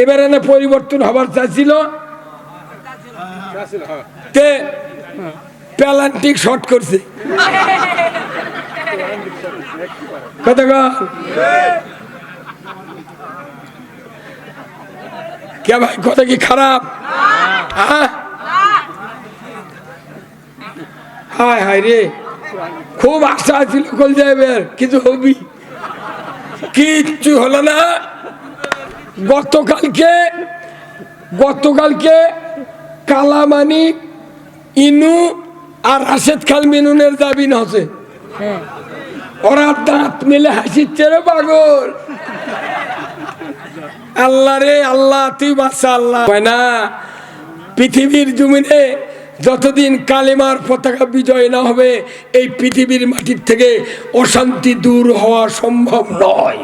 এবারে না পরিবর্তন হবার চাইছিল, তে প্যালান্টিক শর্ট করছে। কথা কে ভাই, কথা কি খারাপ? হায় হায় রে, খুব আশা ছিল কল যাবে, কিছু হবি, কিচ্ছু হলো না। গতকালকে কালামানি ইনু আর রাশেদ খান মিনুনের দাবি না হচ্ছে, ওরা দাঁত মেলে হাসিচ্ছে রে পাগল। আল্লাহ রে আল্লাহ, তুই বাচ্চা আল্লাহ না। পৃথিবীর জমিনে যতদিন কালেমার পতাকা বিজয় না হবে, এই পৃথিবীর মাটির থেকে অশান্তি দূর হওয়া সম্ভব নয়।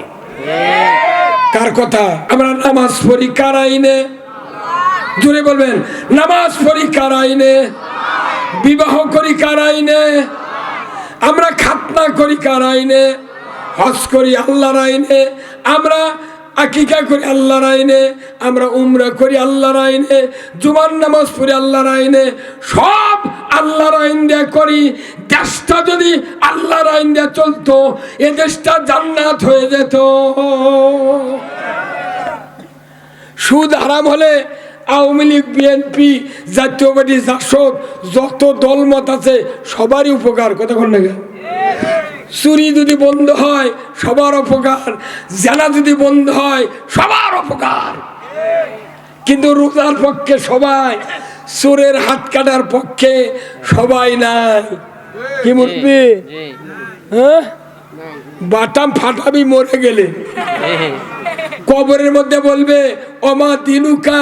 কার কথা? আমরা নামাজ পড়ি কার আইনে? জোরে বলবেন, নামাজ পড়ি কার আইনে? বিবাহ করি কার আইনে? আমরা খাতনা করি কার আইনে? হজ করি আল্লাহর আইনে। আমরা আকিকা করি আল্লাহর আইনে। আমরা উমরা করি আল্লাহর আইনে। জুমার নামাজ পড়ি আল্লাহর আইনে। সব আল্লাহর আইন দিয়ে করি। দেশটা যদি আল্লাহর আইন দিয়ে চলতো, এ দেশটা জান্নাত হয়ে যেত। সুদ হারাম হলে আওয়ামী লীগ, বিএনপি, জাতীয় পার্টি, জাসদ, যত দলমত আছে সবারই উপকার। কথা বল না? চুরি যদি বন্ধ হয় সবার উপকার, জেনা যদি বন্ধ হয় সবার উপকার। কিন্তু রোজার পক্ষে সবাই, চোরের হাত কাটার পক্ষে সবাই নাই। কি মুরব্বি? হ্যাঁ, বাটাম ফাটাবি মরে গেলে। কবরের মধ্যে বলবে, ওমা দিনুকা,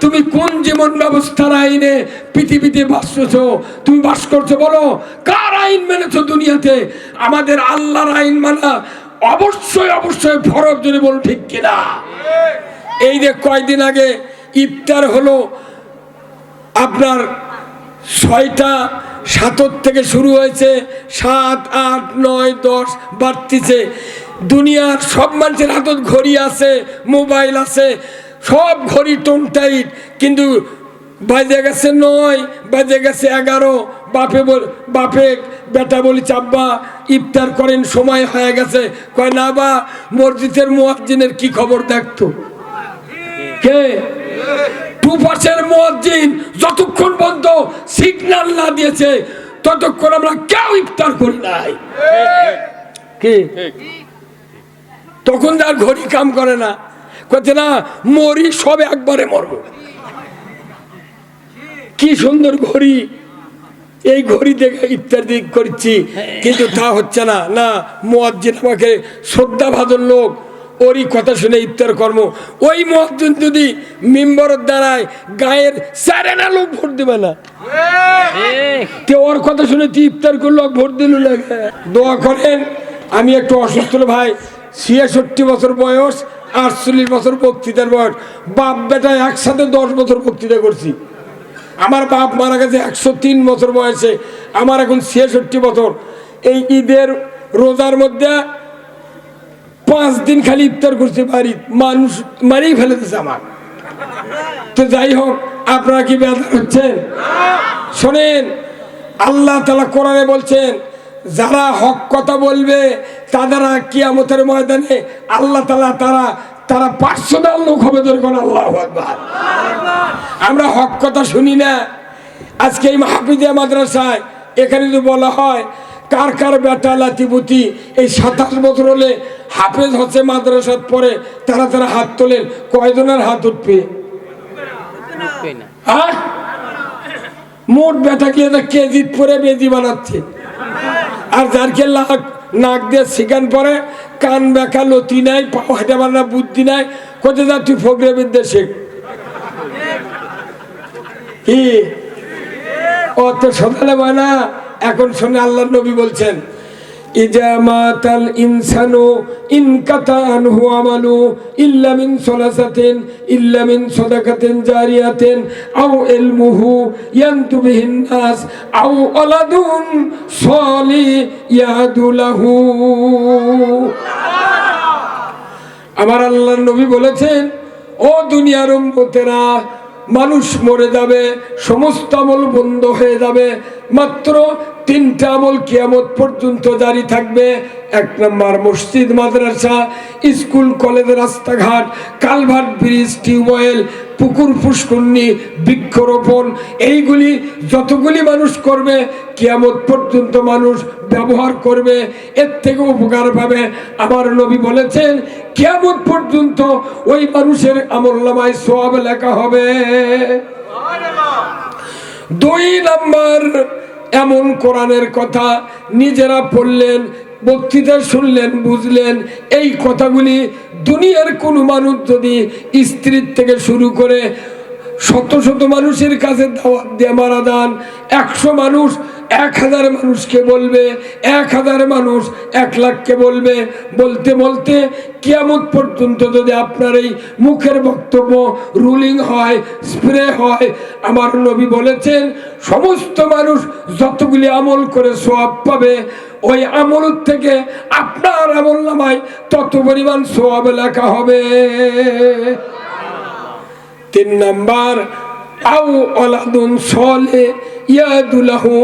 তুমি কোন জীবন ব্যবস্থার আইনে পৃথিবীতে বাঁচছো? তুমি বাস করছো, বলো কার আইন মেনেছো দুনিয়াতে? আমাদের আল্লাহর আইন মানা অবশ্যই অবশ্যই ফরজ। যদি বলো ঠিক কিনা? এই যে কয়দিন আগে ইফতার হলো, আপনার 6টা 7 থেকে শুরু হয়েছে, 7, 8, 9, 10 বাড়তিছে। দুনিয়ার সব মানুষের হাতত ঘড়ি আছে, মোবাইল আছে, সব ঘড়ি টোন টাইট। কিন্তু বাজে গেছে 9, বাজে গেছে 11। বাপে বেটা বলি, চাব্বা ইফতার করেন, সময় হয়ে গেছে। কয় না বা, মসজিদের মুয়াজ্জিনের কি খবর দেখতো? কে? টুপাসের মুয়াজ্জিন যতক্ষণ পর্যন্ত সিগন্যাল না দিয়েছে ততক্ষণ আমরা কেউ ইফতার করি নাই। কি? তখন তার ঘড়ি কাম করে না, কচ্ছে না মরি সব একবারে মরব। কি সুন্দর ঘড়ি, এই ঘড়ি দেখে ইফতার দিক করছি, কিন্তু তা হচ্ছে না। না, মুয়াজ্জিন আমাকে শ্রদ্ধাভাজন লোক, ওরই কথা শুনে ইফতার কর্ম। ওই মুয়াজ্জিন যদি মিম্বরের দ্বারায় গায়ের 4 লোক ভোট দেবে না, তে ওর কথা শুনে তুই ইফতার করলো, ভোট দিল না। দোয়া করেন, আমি একটু অসুস্থ ভাই, 66 বছর বয়স, 48 বছর বক্তৃতার বয়স। বাপ বেটা একসাথে 10 বছর বক্তৃতা করছি। আমার বাপ মারা গেছে 103 বছর বয়সে, আমার এখন 66 বছর। এই ঈদের রোজার মধ্যে 5 দিন খালি ইফতার করছে বাড়ি, মানুষ মারিয়ে ফেলে দিচ্ছে আমার। তো যাই হোক, আপনারা কি বেজার হচ্ছেন? শোনেন, আল্লাহ তাআলা কোরআনে বলছেন, যারা হক কথা বলবে তারা কিয়ামতের ময়দানে আল্লাহ তাআলা তারা 500 লোক হবে। ধরুন আল্লাহু আকবার। আমরা হক কথা শুনি না। আজকে এই মাহফিজিয়া মাদ্রাসায় এখানে যদি বলা হয় কার কার বেটা লাতিপুতি এই 27 বছর হলে হাফেজ হচ্ছে, মাদ্রাসাত পড়ে, তারা হাত তোলেন। কয়জনের হাত উঠবে? মোট বেটা কি কেজিত পরে বেজি বানাচ্ছে। আর যারকে নাক দিয়ে শিকান পরে, কান বেকা লতি নাই, পাও হাঁটা বানা বুদ্ধি নাই, কোথায় যা তুই ফকরে বিদ্যা শেখ। কি অত সকালে বানা? এখন শুনে আল্লাহর নবী বলছেন, ইজা মাতাল ইনসানু ইনকাতা আনহু আমালু ইল্লা মিন সালাসাতিন ইল্লা মিন সাদাকাতিন জারিয়াতিন আও ইলমুহু ইয়ানতু বিহিন নাস আও ওয়ালাদুন সালিহু লাহু। আমার আল্লাহর নবী বলেছেন, ও দুনিয়ার উম্মতেরা, মানুষ মরে যাবে, সমস্ত আমল বন্ধ হয়ে যাবে, মাত্র তিনটা আমল কিয়ামত পর্যন্ত জারি থাকবে। এক নম্বর মসজিদ, মাদ্রাসা, স্কুল, কলেজ, রাস্তাঘাট, কালভার্ট, ব্রিজ, টিউবওয়েল, পুকুর, পুষ্করণী, বৃক্ষরোপণ, এইগুলি যতগুলি মানুষ করবে কিয়ামত পর্যন্ত মানুষ ব্যবহার করবে, এর থেকে উপকার পাবে। আমার নবী বলেছেন কিয়ামত পর্যন্ত ওই মানুষের আমলনামায় সওয়াব লেখা হবে। দুই নাম্বার, এমন কোরআনের কথা নিজেরা পড়লেন, বক্তৃতা শুনলেন, বুঝলেন, এই কথাগুলি দুনিয়ার কোনো মানুষ যদি স্ত্রীর থেকে শুরু করে শত শত মানুষের কাছে দাওয়াত দিয়ে মারা যান, 100 মানুষ 1000 মানুষকে বলবে, 1000 মানুষ 1 লাখকে বলবে, বলতে বলতে কিয়ামত পর্যন্ত যদি আপনার এই মুখের বক্তব্য রুলিং হয়, স্প্রে হয়, আমার নবী বলেছেন সমস্ত মানুষ যতগুলি আমল করে সওয়াব পাবে, ওই আমল থেকে আপনার আমলনামায় তত পরিমাণ সওয়াব লেখা হবে। 3 নাম্বার, আও ওয়ালাদুন সলিহ ইয়াদুলাহু,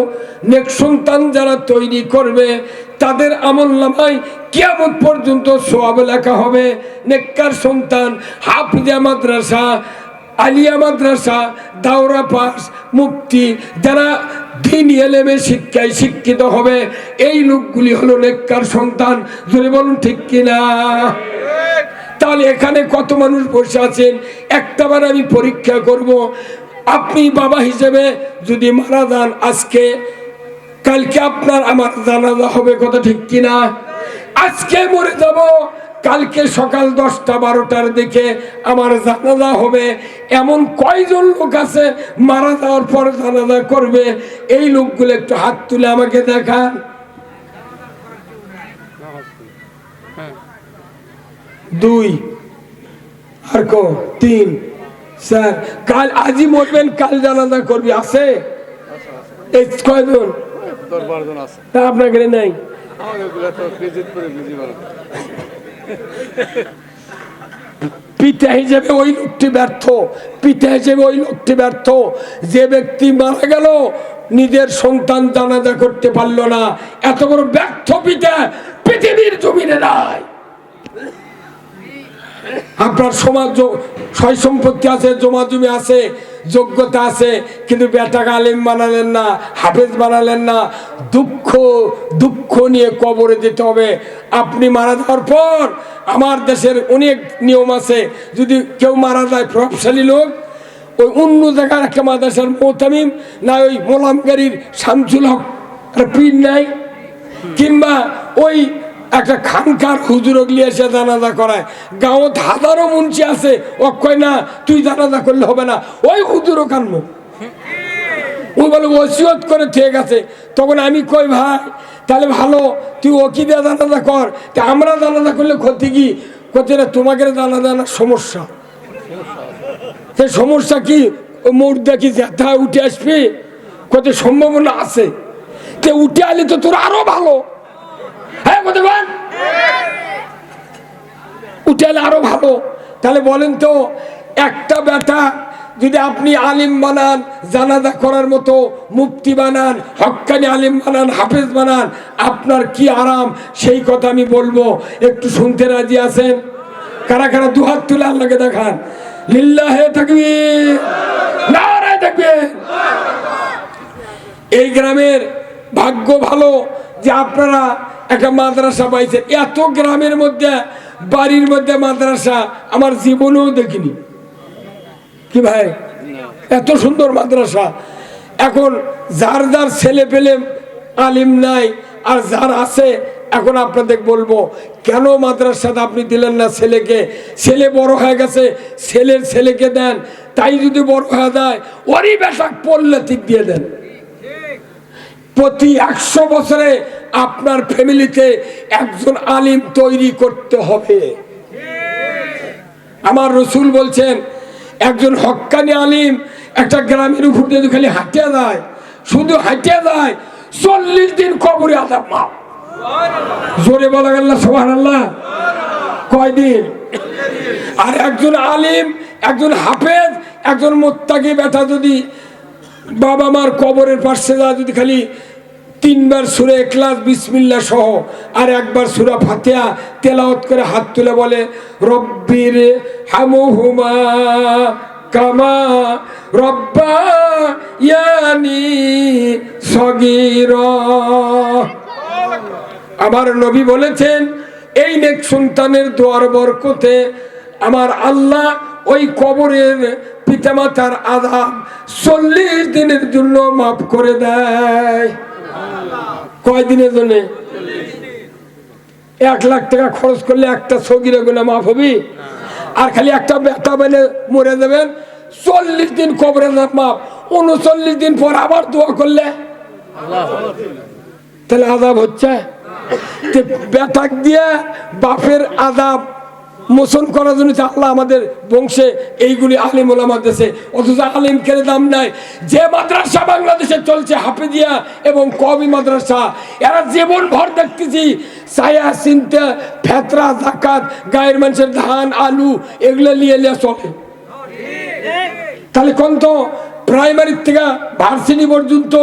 নেক সন্তান যারা তৈরি করবে তাদের আমলনামায় কিয়ামত পর্যন্ত সওয়াব লেখা হবে। নেককার সন্তান, হাফিজা মাদ্রাসা, আলিয়া মাদ্রাসা, দাওরা পাস, মুফতি, যারা দ্বীনি ইলমে শিক্ষায় শিক্ষিত হবে, এই লোকগুলি হলো নেককার সন্তান। যদি বলুন ঠিক কিনা? তাহলে এখানে কত মানুষ বসে আছেন, একটাবার আমি পরীক্ষা করব। আপনি বাবা হিসেবে যদি মারা যান আজকে, কালকে আপনার আমার জানাজা হবে, কথা ঠিক কিনা? আজকে মরে যাব, কালকে সকাল 10টা-12টার দিকে আমার জানাজা হবে। এমন কয়জন লোক আছে মারা যাওয়ার পর জানাজা করবে? এই লোকগুলো একটু হাত তুলে আমাকে দেখান। 2 আর 3 4, কাল আজই মরবেন, কাল জানাজা করবি, আছে এই কয়জন? 10-12 জন আছে। তা আপনার কাছে নাই? পিতা হিসেবে ওই লোকটি ব্যর্থ, পিতা হিসেবে ওই লোকটি ব্যর্থ যে ব্যক্তি মারা গেল নিজের সন্তান জানাজা করতে পারলো না। এত বড় ব্যর্থ পিতা পৃথিবীর জমিনে নাই। আপনার সমাজ সয় সম্পত্তি আছে, জমা জমি আছে, যোগ্যতা আছে, কিন্তু বেটাকে আলেম বানালেন না, হাফেজ বানালেন না। দুঃখ নিয়ে কবরে যেতে হবে। আপনি মারা যাওয়ার পর আমার দেশের অনেক নিয়ম আছে, যদি কেউ মারা যায় প্রভাবশালী লোক, ওই অন্য জায়গার একটা মাদ্রাসার মোতামিম না, ওই মোলামগাড়ির শামসুল হক পীর নাই, কিংবা ওই একটা খানকার হুজুর গিয়ে এসে জানাজা করায়। গাঁৱত হাজারো মুন্সি আছে, ও কয় না তুই জানাজা করলে হবে না, ওই হুজুরও কানবো, ও বলে ওসিয়ত করে ঠিক আছে। তখন আমি কই ভাই তাহলে ভালো, তুই ও কি দিয়ে জানাজা কর, তা আমরা জানাজা করলে ক্ষতি কি? ক্ষতি না, তোমাকে জানাজা না সমস্যা। সে সমস্যা কি? মুর্দা কি যেথা উঠে আসবে? কত সম্ভাবনা আছে, তে উঠে আলি তো তোর আরো ভালো। হ্যাঁ কতক্ষণ উঠে এলে আরো ভালো। তাহলে বলেন তো, একটা বেটা যদি আপনি আলিম বানান, জানাজা করার মতো মুফতি বানান, হক্কানি আলিম বানান, হাফেজ বানান, আপনার কি আরাম, সেই কথা আমি বলবো। একটু শুনতে রাজি আছেন? কারা কারা দুহাত তুলে আল্লাহকে দেখান। লিল্লাহে তাকবীর, নারে তাকবীর। এই গ্রামের ভাগ্য ভালো যে আপনারা একটা মাদ্রাসা পাইছেন। এত গ্রামের মধ্যে, বাড়ির মধ্যে মাদ্রাসা আমার জীবনেও দেখিনি। কি ভাই, এত সুন্দর মাদ্রাসা। এখন যার যার ছেলে পেলে আলিম নাই, আর যার আছে, এখন আপনাদের বলবো কেন মাদ্রাসাতে আপনি দিলেন না ছেলেকে? ছেলে বড় হয়ে গেছে, ছেলের ছেলেকে দেন। তাই যদি বড় হয়ে যায়, ওরই বেটা পড়লে ঠিক দিয়ে দেন। প্রতি 100 বছরে আপনার ফ্যামিলিতে একজন আলিম তৈরি করতে হবে। আমার রসুল বলছেন, একজন হক্কানি আলিম একটা গ্রামের উপর দিয়ে খালি হাঁটিয়ে যায়, শুধু হাঁটিয়ে যায়, 40 দিন কবরে আযাব মাফ। জোরে বলা গেল সুবহানাল্লাহ। কয়দিন? আর একজন আলিম, একজন হাফেজ, একজন মুত্তাকি বেটা যদি বাবা মার কবরের পাশে যা যদি খালি 3 বার সূরা ইখলাস বিসমিল্লাহ সহ আর একবার সূরা ফাতিহা তেলাওয়াত করে হাত তুলে বলে রব্বির হামহুমা কামা রব্বায়ানি সগীরা। আমার নবী বলেছেন এই নেক সন্তানের দোয়ার বরকতে আমার আল্লাহ ওই কবরের পিতামাতার আযাব 40 দিনের জন্য মাফ করে দেয়। কয় দিনের জন্য? 1 লাখ টাকা খরচ করলে একটা সগীরা গুনাহ মাফ হবে? আর খালি একটা বেটা বলে মরে যাবেন, 40 দিন কবরে মাফ, 39 দিন পর আবার দোয়া করলে তাহলে আযাব হচ্ছে। বেটাক দিয়ে বাপের আযাব মোচন করার জন্য আল্লাহ আমাদের বংশে এইগুলি আলিম ওলামা দিয়েছে, অথচ আলিমকে দাম নাই। যে মাদ্রাসা বাংলাদেশে চলছে হাফেজিয়া এবং কওমি মাদ্রাসা, এরা জীবন ভর দেখতেছি ছায়া চিন্তা ফেতরা যাকাত গায়ের মানুষের ধান আলু এগুলো নিয়ে চলে। তাহলে কোন তো প্রাইমারি থেকে ভার্সিটি পর্যন্ত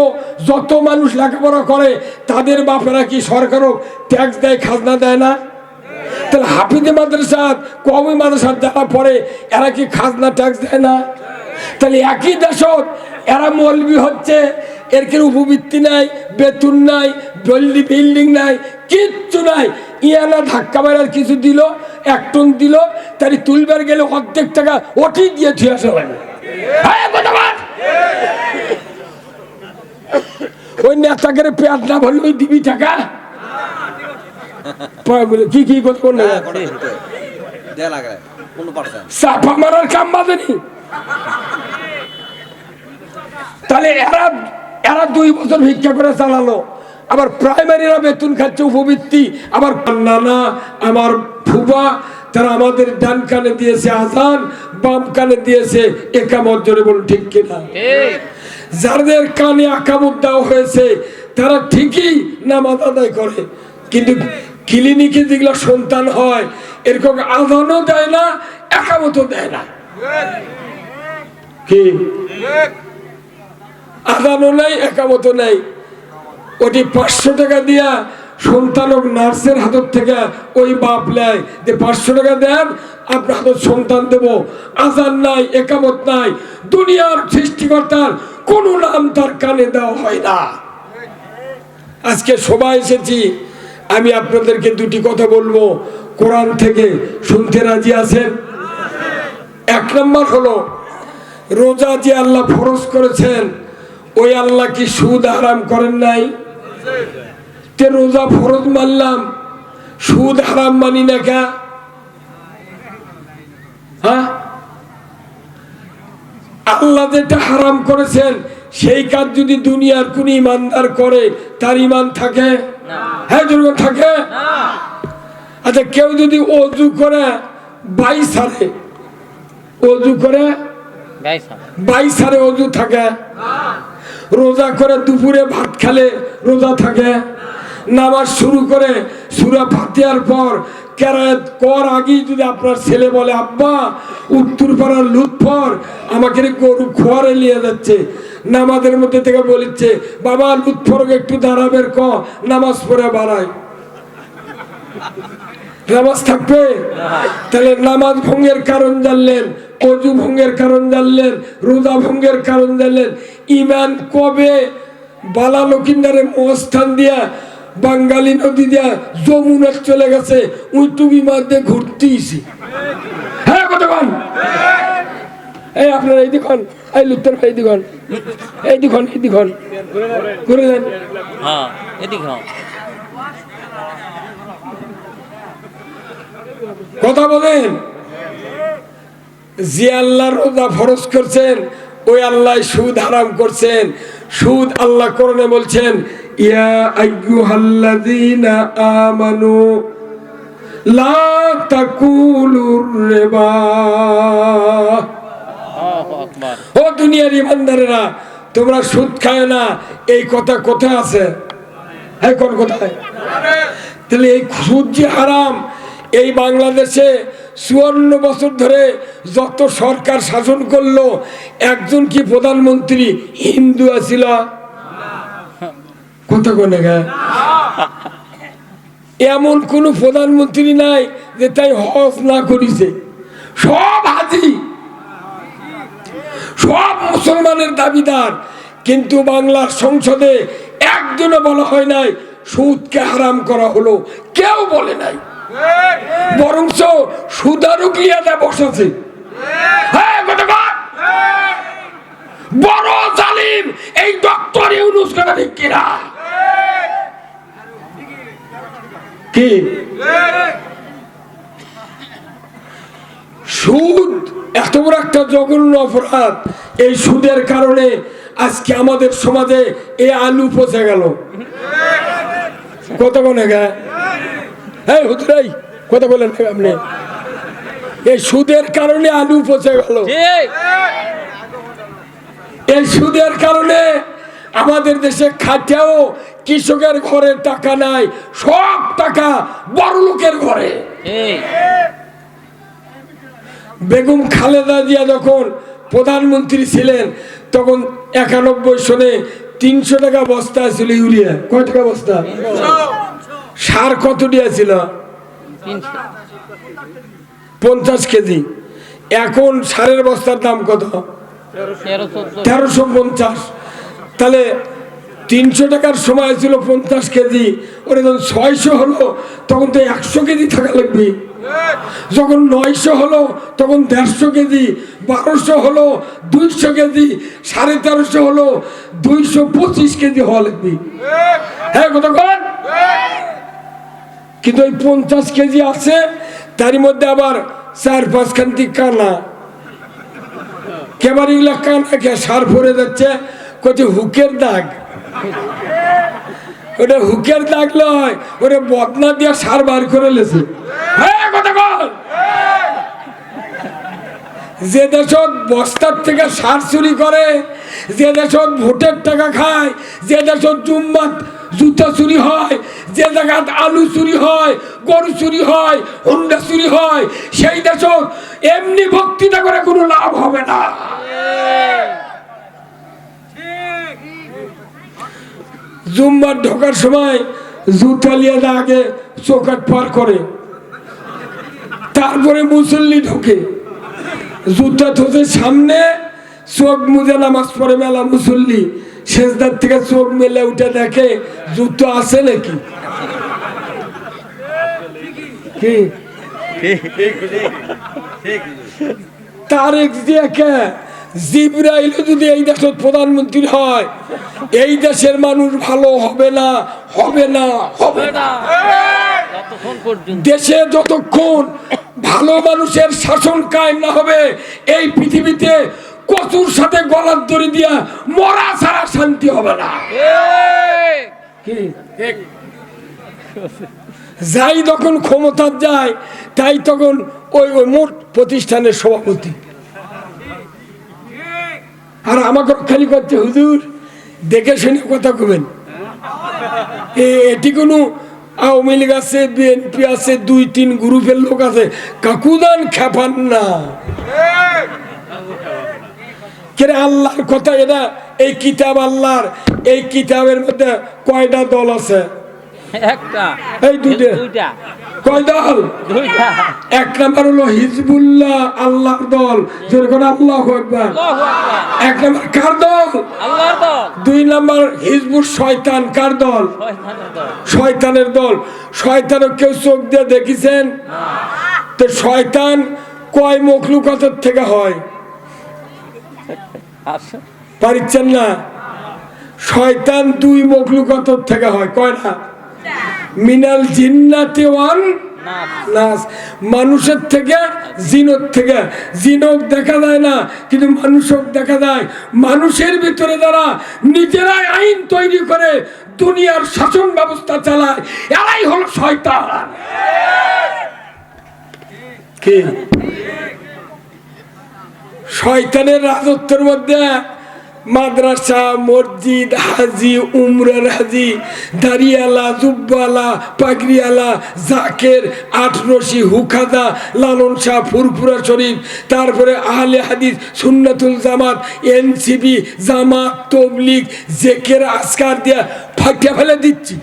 যত মানুষ লেখাপড়া করে তাদের বাপেরা কি সরকারও ট্যাক্স দেয়, খাজনা দেয় না? তাহলে হাফিজে মাদ্রাসা কওমি মাদ্রাসা যারা পড়ে এরা কি খাজনা ট্যাক্স দেয় না? তাহলে একই দেশত এরা মৌলবি হচ্ছে, এর কি উপবৃত্তি নাই, বেতন নাই, বিল্ডিং নাই, কিচ্ছু নাই। ইয়ানা ধাক্কা মারার কিছু দিল, 1 টন দিল, তাই তুলবার গেলে অর্ধেক টাকা ওটি দিয়ে থুয়ে আসা লাগে। ওই নেতাকে পেট না ভরলে ওই দিবি টাকা কি কি করলে চাপা মারার কাম বাজেনি। তাহলে এরা 2 বছর ভিক্ষা করে চালালো, আবার প্রাইমারিরা বেতন খাচ্ছে উপবৃত্তি, আবার নানা আমার ফুবা তারা আমাদের ডান কানে দিয়েছে আজান, বাম কানে দিয়েছে একামত। জোরে বলুন ঠিক কিনা? যাদের কানে একামত দেওয়া হয়েছে তারা ঠিকই নামাজ আদায় করে, কিন্তু ক্লিনিকে যেগুলো সন্তান হয় এরকম আজানও দেয় না, একামতও দেয় না। কি আজানও নাই, একামতও নাই। ওটি 500 টাকা দিয়া সন্তানক নার্সের হাত থেকে ওই বাপ নেয় যে 500 টাকা দেন আপনার হাত সন্তান দেব। আজান নাই, একামত নাই, দুনিয়ার সৃষ্টিকর্তার কোন নাম তার কানে দেওয়া হয় না। আজকে সবাই এসেছি, আমি আপনাদেরকে 2টি কথা বলবো কোরআন থেকে, শুনতে রাজি আছেন? 1 নম্বর হলো রোজা যে আল্লাহ ফরজ করেছেন ওই আল্লাহ কি সুদ হারাম করেন নাই? তে রোজা ফরজ মানলাম, সুদ হারাম মানি না কে? হ্যাঁ, আল্লাহ যেটা হারাম করেছেন সেই কাজ যদি দুনিয়ার কোন ইমানদার করে তার ইমান থাকে? হ্যাঁ জরুর থাকে। আচ্ছা, কেউ যদি অজু করে 22 সালে অজু করে 22 সালে অজু থাকে, রোজা করে দুপুরে ভাত খেলে রোজা থাকে, নামাজ শুরু করে সূরা ফাতিহার পর কেরাত কর আগেই যদি আপনার ছেলে বলে আব্বা উত্তর পাড়ার লুৎফর আমাকে গরু খোয়ারে নিয়ে যাচ্ছে, নামাজের মধ্যে থেকে বলেছে বাবা লুৎফরকে একটু দাঁড়াবের ক নামাজ পড়ে বাড়ায়, নামাজ থাকবে? তাহলে নামাজ ভঙ্গের কারণ জানলেন, অজু ভঙ্গের কারণ জানলেন, রোজা ভঙ্গের কারণ জানলেন। ইমান কবে বালা লকিন্দারে মস্থান দিয়া বাঙালি নদী দিয়া যমুনা চলে গেছে, ওই টুবি মাছ দিয়ে ঘুরতেইছি। হ্যাঁ কতক্ষণ এই আপনারা এই দেখুন, এই লুত্তর ভাই দেখুন, এই দেখুন, এই দেখুন ঘুরে যান। কথা বলেন, যে আল্লাহ রোজা ফরজ করছেন ওই আল্লাহ সুদ হারাম করছেন। সুদ আল্লাহ কোরআনে বলছেন ইয়া আইয়ুহাল্লাযীনা আমানু লা তাকুলুর রিবা। ও দুনিয়ার ইমানদারেরা, তোমরা সুদ খায় না, এই কথা কোথায় আছে? হ্যাঁ কোন কোথায়? তাহলে এই সুদ যে হারাম, এই বাংলাদেশে 54 বছর ধরে যত সরকার শাসন করলো, একজন কি প্রধানমন্ত্রী হিন্দু আছিল? কথা কোনে গা? এমন কোন প্রধানমন্ত্রী নাই যে তাই হজ না করিছে। সব হাজি, সব মুসলমানের দাবিদার, কিন্তু বাংলার সংসদে একজনও বলা হয় নাই সুদকে হারাম করা হলো, কেউ বলে নাই। বরঞ্চ সুদারুকিয়াতে বসেছে। বড় জালিম এই ডক্টর ইউনূস কথা ঠিক কিনা? কি সুদ এত বড় একটা জঘন্য অপরাধ। এই সুদের কারণে আজকে আমাদের সমাজে এই আলু পচে গেল। কত কোনে গা? এই হুজুরাই কথা বলেন আপনি, এই সুদের কারণে আলু পচে গেল। এই সুদের কারণে আমাদের দেশে খাটেও কৃষকের ঘরে টাকা নাই, সব টাকা বড় লোকের ঘরে। বেগম খালেদা জিয়া যখন প্রধানমন্ত্রী ছিলেন তখন 91 সনে 300 টাকা বস্তা ছিল ইউরিয়া। কয় টাকা বস্তা? সার কত দিয়েছিল? 50 কেজি। এখন সারের বস্তার দাম কত? 1350। তাহলে 300 টাকার সময় ছিল 50 কেজি, ওরা যখন 600 হলো তখন তো 100 কেজি থাকা লাগবে। যখন 900 হলো তখন 150 কেজি, 1200 হলো 200 কেজি, 1350 হলো 225 কেজি হওয়া লাগবে। হ্যাঁ কথা বলেন। কিন্তু ওই 50 কেজি আছে, তার মধ্যে আবার 4-5 খান্তি কানা। কেবার এগুলা কানা কে সার ভরে যাচ্ছে, কত হুকের দাগ। ওটা হুকের দাগ নয়, ওটা বদনা দিয়ে সার বার করে লেছে। যে দেশত বস্তার থেকে সার চুরি করে, যে দেশত ভোটের টাকা খায়, যে দেশত জুতা চুরি হয়, যে জায়গায় আলু চুরি হয়, গরু চুরি হয়, হুন্ডা চুরি হয়, সেই দেশত এমনি বক্তৃতা করে কোনো লাভ হবে না। জুম্মার ঢোকার সময় জুতা লিয়ে আগে চৌকাট পার করে, তারপরে মুসল্লি ঢোকে, জুতা থোতে সামনে, চোখ মুজে নামাজ পড়ে মেলা মুসল্লি, সেজদার থেকে চোখ মেলে উঠে দেখে জুতো আছে নাকি। কি তারেক জিয়াকে জিবরাইল যদি এই দেশের প্রধানমন্ত্রী হয়, এই দেশের মানুষ ভালো হবে না, হবে না, হবে না। দেশে যতক্ষণ ভালো মানুষের শাসন কায়েম না হবে, এই পৃথিবীতে কচুর সাথে গলার দড়ি দিয়া মরা ছাড়া শান্তি হবে না। যাই তখন ক্ষমতা যায়, তাই তখন ওই মোট প্রতিষ্ঠানের সভাপতি। আর আমাকে খালি করছে হুজুর দেখে শুনে কথা কবেন। এটি কোনো আওয়ামী লীগ আছে, বিএনপি আছে, 2-3 গ্রুপের লোক আছে, কাকুদান খেপান না। কেন আল্লাহর কথা এটা, এই কিতাব আল্লাহর, এই কিতাবের মধ্যে কয়টা দল আছে? একটা, এই দুইটা। কয় দল? দুইটা। এক নাম্বার হলো হিজবুল্লাহ, আল্লাহর দল, যেরকম আল্লাহু আকবার। এক নাম্বার কার দল? আল্লাহর দল। 2 নাম্বার হিজবুর শয়তান, কার দল? শয়তানের দল। শয়তানও কেউ চোখ দিয়ে দেখেছেন? তো শয়তান কয় মখলুকাতের থেকে হয় পারিচ্ছেন না? শয়তান 2 মখলুকাতের থেকে হয়। কয়টা? মিনাল জিন্নাতি ওয়ান নাস, মানুষের থেকে, জিনের থেকে। জিনক দেখা যায় না, কিন্তু মানুষক দেখা যায়। মানুষের ভিতরে যারা নিজেরাই আইন তৈরি করে দুনিয়ার শাসন ব্যবস্থা চালায়, এরাই হলো শয়তান। কি শয়তানের রাজত্বের মধ্যে মাদ্রাসা, মসজিদ, হাজি, উমরার হাজি, দাড়িয়ালা, জুব্বালা, পাগড়িয়ালা, জাকের, আটরশি, হুকাদা, লালন শাহ, ফুরফুরা শরীফ, তারপরে আহলে হাদিস, সুন্নাতুল জামাত, এনসিপি, জামাত, তবলিগ, জেকের, আসকার দিয়া ফাটিয়া ফেলে দিচ্ছি।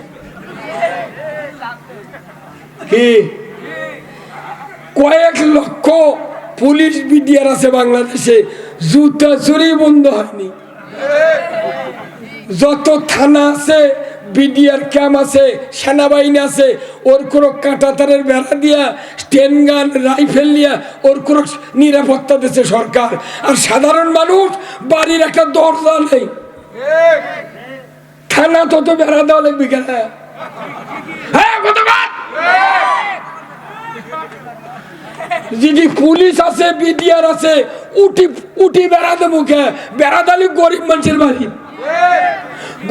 কি কয়েক লক্ষ পুলিশ বিডিআর আছে বাংলাদেশে, জুতা চুরি বন্ধ হয়নি। যত থানা আছে, বিডিআর ক্যাম্প আছে, সেনাবাহিনী আছে, ওর কোনো কাঁটাতারের বেড়া দিয়া, স্টেন গান, রাইফেল নিয়ে ওর কোনো নিরাপত্তা দিচ্ছে সরকার। আর সাধারণ মানুষ বাড়ির একটা দরজা নেই, থানা তত বেড়া দেওয়া লাগবে কেন? যদি পুলিশ আছে, বিডিআর আছে, উঠি উঠি বেড়া দেবো কে? বেড়া দিলে গরিব মানুষের বাড়ি,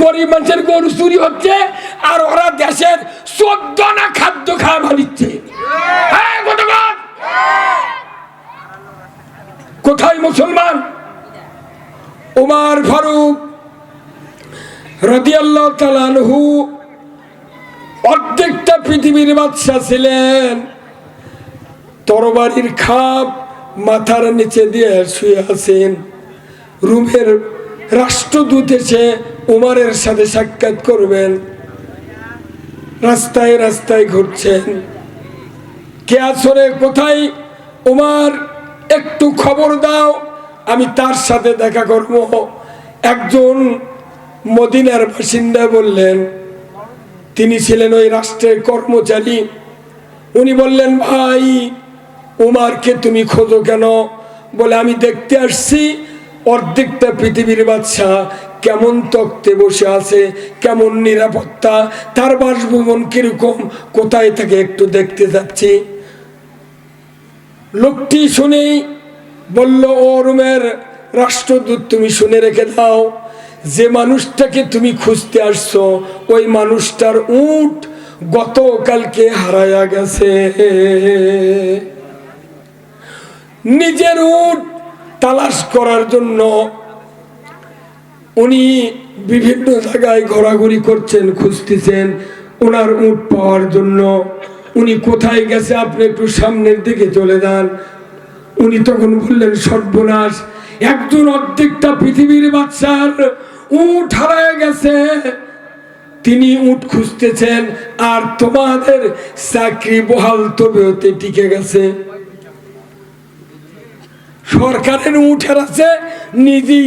গরিব মানুষের গরু চুরি হচ্ছে, আর ওরা দেশের 14 না খাদ্য খাওয়া মানিচ্ছে। কোথায় মুসলমান? ওমর ফারুক রাদিয়াল্লাহু তাআলা আনহু অর্ধেকটা পৃথিবীর বাদশা ছিলেন, তরবারির খাপ মাথার নিচে দিয়ে শুয়ে আছেন। রুমের রাষ্ট্রদূত এসে উমরের সাথে সাক্ষাৎ করবেন, রাস্তায় রাস্তায় ঘুরছেন, কে আসরে কোথায়? উমর, একটু খবর দাও, আমি তার সাথে দেখা করব। একজন মদিনার বাসিন্দা বললেন, তিনি ছিলেন ওই রাষ্ট্রের কর্মচারী। উনি বললেন, ভাই উমরকে তুমি খোঁজো কেন? বলে, আমি দেখতে আসছি অর্ধেকটা পৃথিবীর বাদশা কেমন তক্তে বসে আছে, কেমন নিরাপত্তা, তার বাসভবন কিরকম, কোথায় থাকে একটু দেখতে যাচ্ছি। লোকটি শুনেই বলল, ও রুমের রাষ্ট্রদূত, তুমি শুনে রেখে দাও, যে মানুষটাকে তুমি খুঁজতে আসছো ওই মানুষটার উট গতকালকে হারায়া গেছে। নিজের উট তালাশ করার জন্য উনি বিভিন্ন জায়গায় ঘোরাঘুরি করছেন, খুঁজতেছেন ওনার উট পাওয়ার জন্য। উনি কোথায় গেছে আপনি একটু সামনের দিকে চলে যান। উনি তখন বললেন, সর্বনাশ, একজন অর্ধেকটা পৃথিবীর বাদশার উট হারায় গেছে, তিনি উট খুঁজতেছেন, আর তোমাদের চাকরি বহাল তবিয়তে টিকে গেছে। সরকারের উট হারাচ্ছে, নিজেই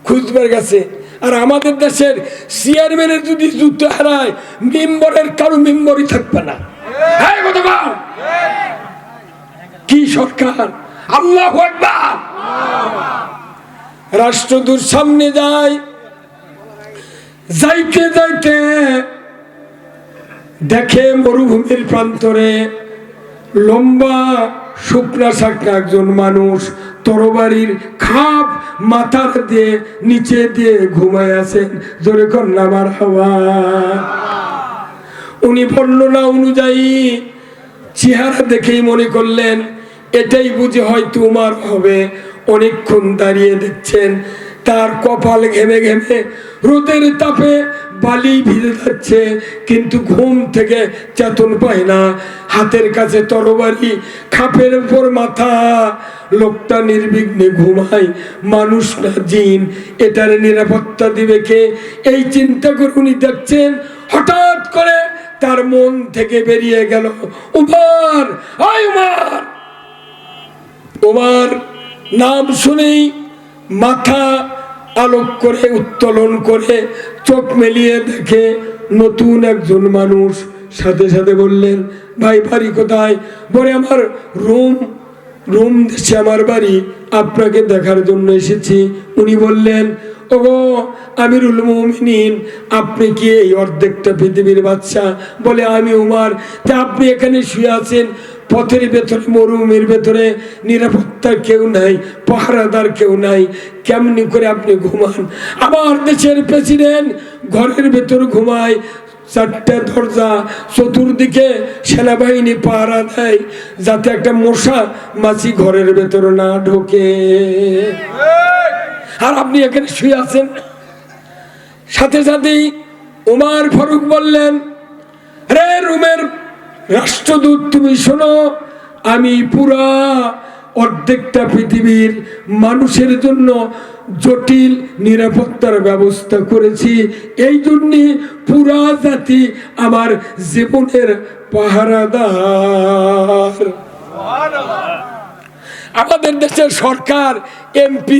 খুঁজবার গেছে। আর আমাদের দেশের চেয়ারম্যানের যদি জুতো হারায়, মেম্বরের কারো মেম্বরই থাকবে না। কি সরকার! আল্লাহু আকবার। রাষ্ট্রদূত সামনে যায়, যাইতে যাইতে দেখে মরুভূমির প্রান্তরে লম্বা শুকনা শাকনা একজন মানুষ তরবারির খাপ মাথার দিয়ে নিচে দিয়ে ঘুমায় আছেন। জোরে কন্যা মারহাবা। উনি বর্ণনা অনুযায়ী চেহারা দেখেই মনে করলেন এটাই বুঝে হয়তো উমর হবে। অনেকক্ষণ দাঁড়িয়ে দেখছেন, তার কপাল ঘেমে ঘেমে রোদের তাপে বালি ভিজে যাচ্ছে, কিন্তু ঘুম থেকে চেতন পায় না। হাতের কাছে তরবারি, খাপের উপর মাথা, লোকটা নির্বিঘ্নে ঘুমায়। মানুষ না জিন, এটার নিরাপত্তা দিবে কে? এই চিন্তা করে উনি দেখছেন, হঠাৎ করে তার মন থেকে বেরিয়ে গেল, উমর, ওই উমর। উমর নাম শুনেই মাথা আলোক করে উত্তোলন করে চোখ মেলিয়ে দেখে নতুন একজন মানুষ। সাথে সাথে বললেন, ভাই বাড়ি কোথায়? বলে, আমার রোম দেশে আমার বাড়ি, আপনাকে দেখার জন্য এসেছি। উনি বললেন, ওগো আমিরুল মুমিনিন, আপনি কি এই অর্ধেকটা পৃথিবীর বাদশা? বলে, আমি উমর। তা আপনি এখানে শুয়ে আছেন পথের ভেতরে, মরুভূমির ভেতরে, নিরাপত্তার কেউ নাই, পাহারাদার কেউ নাই, কেমনি করে আপনি ঘুমান? আমার দেশের প্রেসিডেন্ট ঘরের ভেতর ঘুমায়, 4টা দরজা, চতুর্দিকে সেনাবাহিনী পাহারা দেয়, যাতে একটা মশা মাছি ঘরের ভেতর না ঢোকে। আর আপনি এখানে শুয়ে আছেন। সাথে সাথেই উমর ফারুক বললেন, রে রোমের রাষ্ট্রদূত, তুমি শোনো, আমি পুরা অর্ধেকটা পৃথিবীর মানুষের জন্য জটিল নিরাপত্তার ব্যবস্থা করেছি। এই জন্য পুরা জাতি আমার জীবনের পাহারাদার। আমাদের দেশের সরকার, এমপি